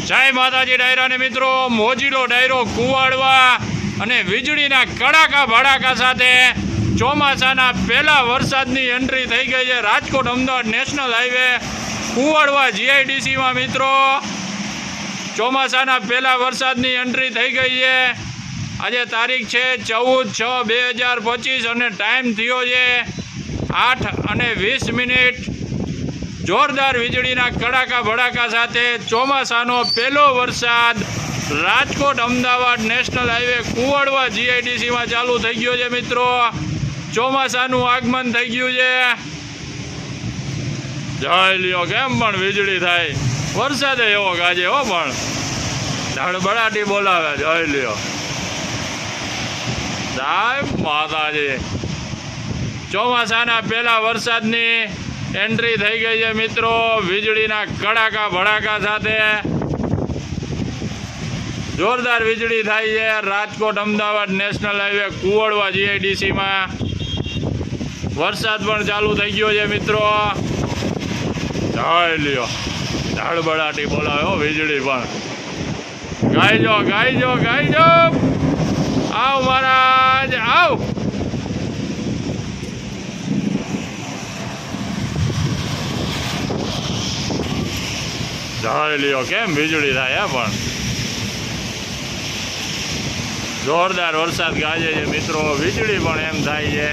જય માતાજી ડાયરાને મિત્રો, મોજીલો ડાયરો કુવાડવા અને વીજળીના કડાકા ભડાકા સાથે ચોમાસાના પહેલા વરસાદની એન્ટ્રી થઈ ગઈ છે રાજકોટ અમદાવાદ નેશનલ હાઈવે કુવાડવા જીઆઈડીસીમાં મિત્રો ચોમાસાના પહેલા વરસાદની એન્ટ્રી થઈ ગઈ છે। આજે તારીખ છે 14/6/2025 અને ટાઈમ થયો છે 8:20। જોરદાર વીજળીના કડાકા ભડાકા સાથે ચોમાસાનો પહેલો વરસાદ રાજકોટ અમદાવાદ નેશનલ હાઈવે કુવાડવા જીઆઈડીસીમાં ચાલુ થઈ ગયો છે મિત્રો। ચોમાસાનું આગમન થઈ ગયું છે। જોઈ લ્યો કેમ પણ વીજળી થાય, વરસાદે એવો ગાજે હો, પણ ધડબડાટી બોલાવે। જોઈ લ્યો, સાહેબ માતાજી, ચોમાસાના પહેલા વરસાદની એન્ટ્રી થઈ ગઈ છે મિત્રો। વીજળીના કડાકા ભડાકા સાથે જોરદાર વીજળી થાય છે રાજકોટ અમદાવાદ નેશનલ હાઈવે કુવાડવા જીઆઈડીસીમાં। વરસાદ પણ ચાલુ થઈ ગયો છે મિત્રો। જોઈ લ્યો, ધડબડાટી બોલાવે હો વીજળી પણ। ગાઈજો ગાઈજો ગાઈજો, આવ મહારાજ આવ। જોઈ લ્યો કેમ વીજળી થાય પણ જોરદાર વરસાદ ગાજે છે મિત્રો। વીજળી પણ એમ થાય છે।